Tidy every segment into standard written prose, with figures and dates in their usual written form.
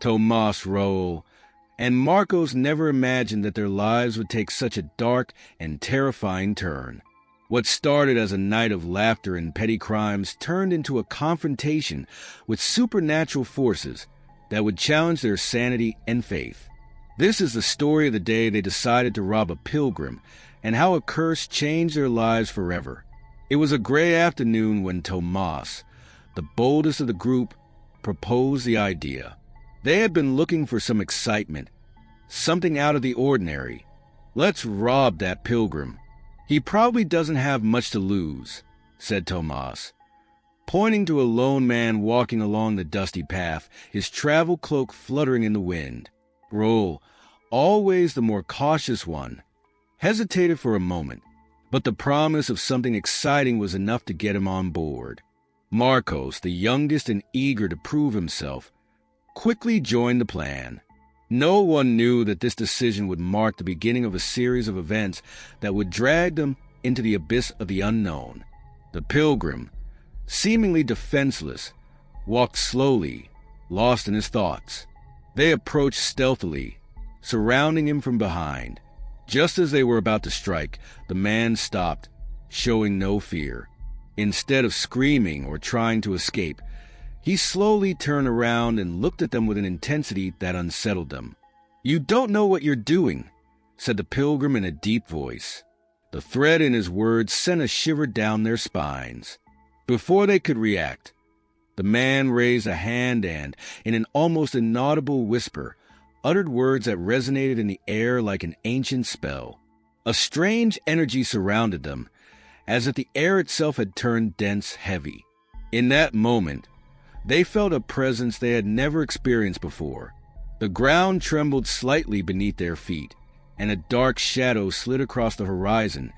Tomas, Raul, and Marcos never imagined that their lives would take such a dark and terrifying turn. What started as a night of laughter and petty crimes turned into a confrontation with supernatural forces that would challenge their sanity and faith. This is the story of the day they decided to rob a pilgrim and how a curse changed their lives forever. It was a gray afternoon when Tomas, the boldest of the group, proposed the idea. They had been looking for some excitement, something out of the ordinary. "Let's rob that pilgrim. He probably doesn't have much to lose," said Tomas, pointing to a lone man walking along the dusty path, his travel cloak fluttering in the wind. Raul, always the more cautious one, hesitated for a moment, but the promise of something exciting was enough to get him on board. Marcos, the youngest and eager to prove himself, quickly joined the plan. No one knew that this decision would mark the beginning of a series of events that would drag them into the abyss of the unknown. The pilgrim, seemingly defenseless, walked slowly, lost in his thoughts. They approached stealthily, surrounding him from behind. Just as they were about to strike, the man stopped, showing no fear. Instead of screaming or trying to escape, he slowly turned around and looked at them with an intensity that unsettled them. "You don't know what you're doing," said the pilgrim in a deep voice. The threat in his words sent a shiver down their spines. Before they could react, the man raised a hand and, in an almost inaudible whisper, uttered words that resonated in the air like an ancient spell. A strange energy surrounded them, as if the air itself had turned dense, heavy. In that moment, they felt a presence they had never experienced before. The ground trembled slightly beneath their feet, and a dark shadow slid across the horizon,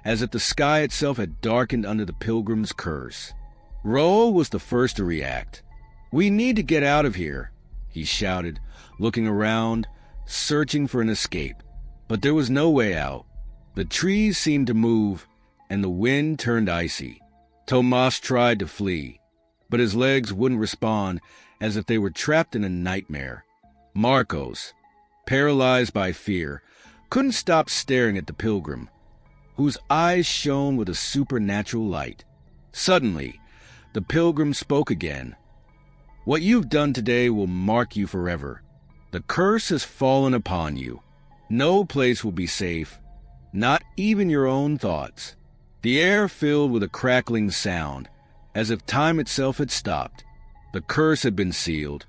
as if the sky itself had darkened under the pilgrim's curse. Raul was the first to react. "We need to get out of here," he shouted, looking around, searching for an escape. But there was no way out. The trees seemed to move, and the wind turned icy. Tomas tried to flee, but his legs wouldn't respond, as if they were trapped in a nightmare. Marcos, paralyzed by fear, couldn't stop staring at the pilgrim, whose eyes shone with a supernatural light. Suddenly, the pilgrim spoke again. "What you've done today will mark you forever. The curse has fallen upon you. No place will be safe, not even your own thoughts." The air filled with a crackling sound, as if time itself had stopped. The curse had been sealed,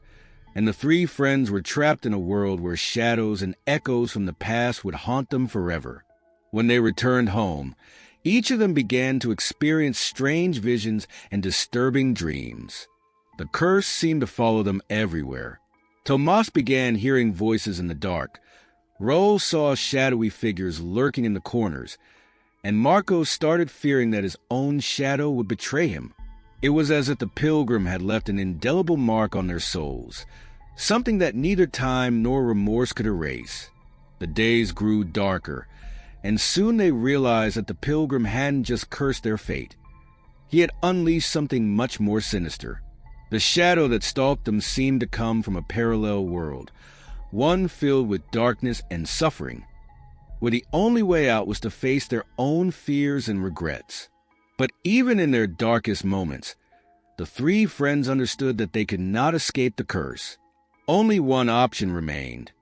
and the three friends were trapped in a world where shadows and echoes from the past would haunt them forever. When they returned home, each of them began to experience strange visions and disturbing dreams. The curse seemed to follow them everywhere. Tomas began hearing voices in the dark. Raul saw shadowy figures lurking in the corners, and Marcos started fearing that his own shadow would betray him. It was as if the pilgrim had left an indelible mark on their souls, something that neither time nor remorse could erase. The days grew darker, and soon they realized that the pilgrim hadn't just cursed their fate. He had unleashed something much more sinister. The shadow that stalked them seemed to come from a parallel world, one filled with darkness and suffering, where the only way out was to face their own fears and regrets. But even in their darkest moments, the three friends understood that they could not escape the curse. Only one option remained: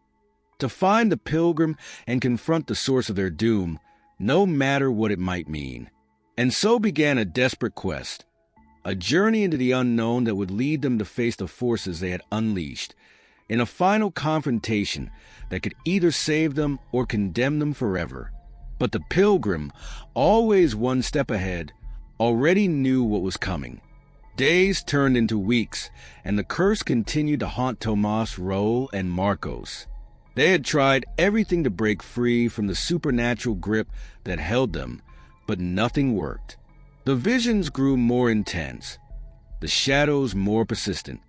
to find the pilgrim and confront the source of their doom, no matter what it might mean. And so began a desperate quest, a journey into the unknown that would lead them to face the forces they had unleashed, in a final confrontation that could either save them or condemn them forever. But the pilgrim, always one step ahead, already knew what was coming. Days turned into weeks, and the curse continued to haunt Tomas, Raul, and Marcos. They had tried everything to break free from the supernatural grip that held them, but nothing worked. The visions grew more intense, the shadows more persistent.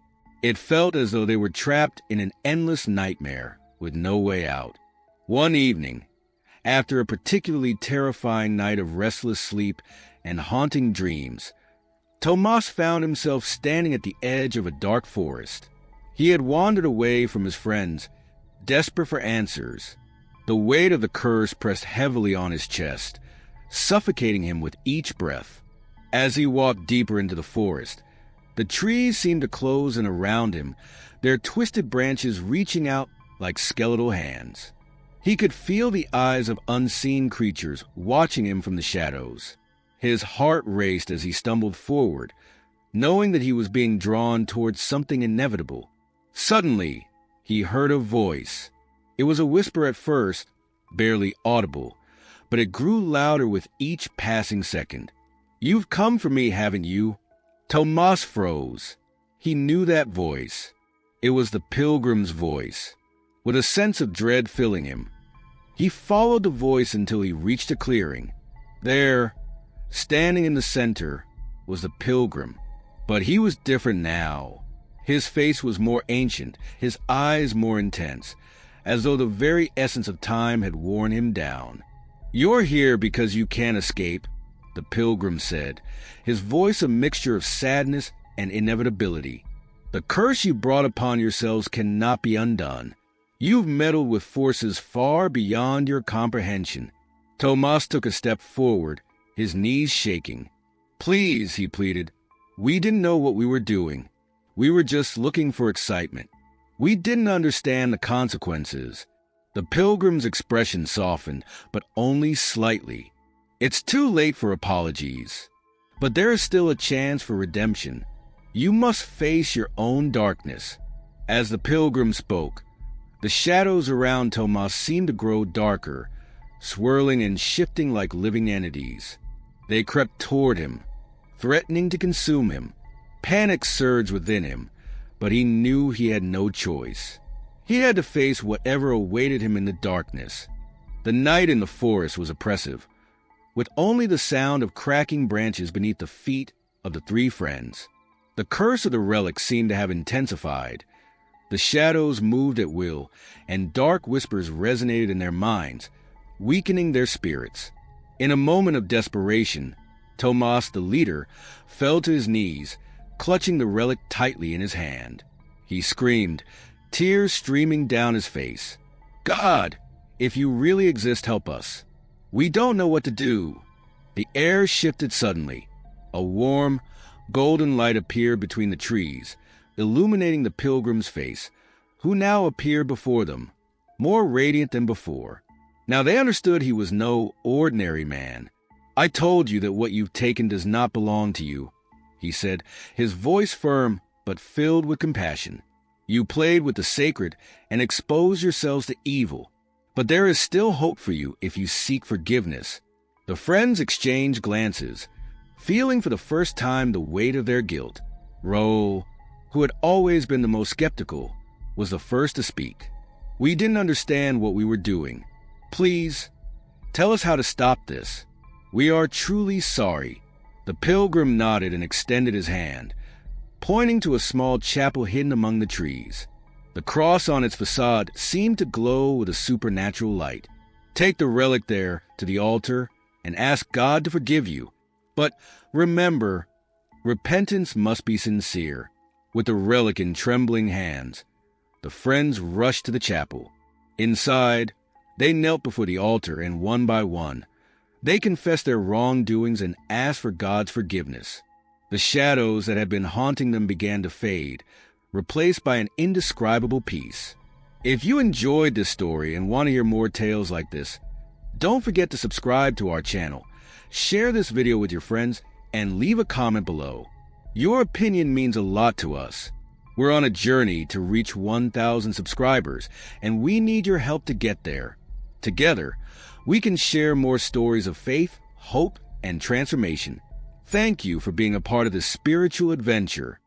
It felt as though they were trapped in an endless nightmare with no way out. One evening, after a particularly terrifying night of restless sleep and haunting dreams, Tomas found himself standing at the edge of a dark forest. He had wandered away from his friends, desperate for answers. The weight of the curse pressed heavily on his chest, suffocating him with each breath. As he walked deeper into the forest, the trees seemed to close in around him, their twisted branches reaching out like skeletal hands. He could feel the eyes of unseen creatures watching him from the shadows. His heart raced as he stumbled forward, knowing that he was being drawn towards something inevitable. Suddenly, he heard a voice. It was a whisper at first, barely audible, but it grew louder with each passing second. "You've come for me, haven't you?" Tomas froze. He knew that voice. It was the Pilgrim's voice, with a sense of dread filling him. He followed the voice until he reached a clearing. There, standing in the center, was the Pilgrim. But he was different now. His face was more ancient, his eyes more intense, as though the very essence of time had worn him down. "You're here because you can't escape," the Pilgrim said, his voice a mixture of sadness and inevitability. "The curse you brought upon yourselves cannot be undone. You've meddled with forces far beyond your comprehension." Tomas took a step forward, his knees shaking. "Please," he pleaded, "we didn't know what we were doing. We were just looking for excitement. We didn't understand the consequences." The Pilgrim's expression softened, but only slightly. "It's too late for apologies. But there is still a chance for redemption. You must face your own darkness." As the Pilgrim spoke, the shadows around Tomas seemed to grow darker, swirling and shifting like living entities. They crept toward him, threatening to consume him. Panic surged within him, but he knew he had no choice. He had to face whatever awaited him in the darkness. The night in the forest was oppressive, with only the sound of cracking branches beneath the feet of the three friends. The curse of the relic seemed to have intensified. The shadows moved at will, and dark whispers resonated in their minds, weakening their spirits. In a moment of desperation, Tomas, the leader, fell to his knees, clutching the relic tightly in his hand. He screamed, tears streaming down his face. "God, if you really exist, help us. We don't know what to do." The air shifted suddenly. A warm, golden light appeared between the trees, illuminating the Pilgrim's face, who now appeared before them, more radiant than before. Now they understood he was no ordinary man. "I told you that what you've taken does not belong to you," he said, his voice firm but filled with compassion. "You played with the sacred and exposed yourselves to evil. But there is still hope for you if you seek forgiveness." The friends exchanged glances, feeling for the first time the weight of their guilt. Roel, who had always been the most skeptical, was the first to speak. "We didn't understand what we were doing. Please, tell us how to stop this. We are truly sorry." The Pilgrim nodded and extended his hand, pointing to a small chapel hidden among the trees. The cross on its facade seemed to glow with a supernatural light. "Take the relic there to the altar and ask God to forgive you. But remember, repentance must be sincere." With the relic in trembling hands, the friends rushed to the chapel. Inside, they knelt before the altar, and one by one, they confessed their wrongdoings and asked for God's forgiveness. The shadows that had been haunting them began to fade, replaced by an indescribable peace. If you enjoyed this story and want to hear more tales like this, don't forget to subscribe to our channel, share this video with your friends, and leave a comment below. Your opinion means a lot to us. We're on a journey to reach 1,000 subscribers, and we need your help to get there. Together, we can share more stories of faith, hope, and transformation. Thank you for being a part of this spiritual adventure.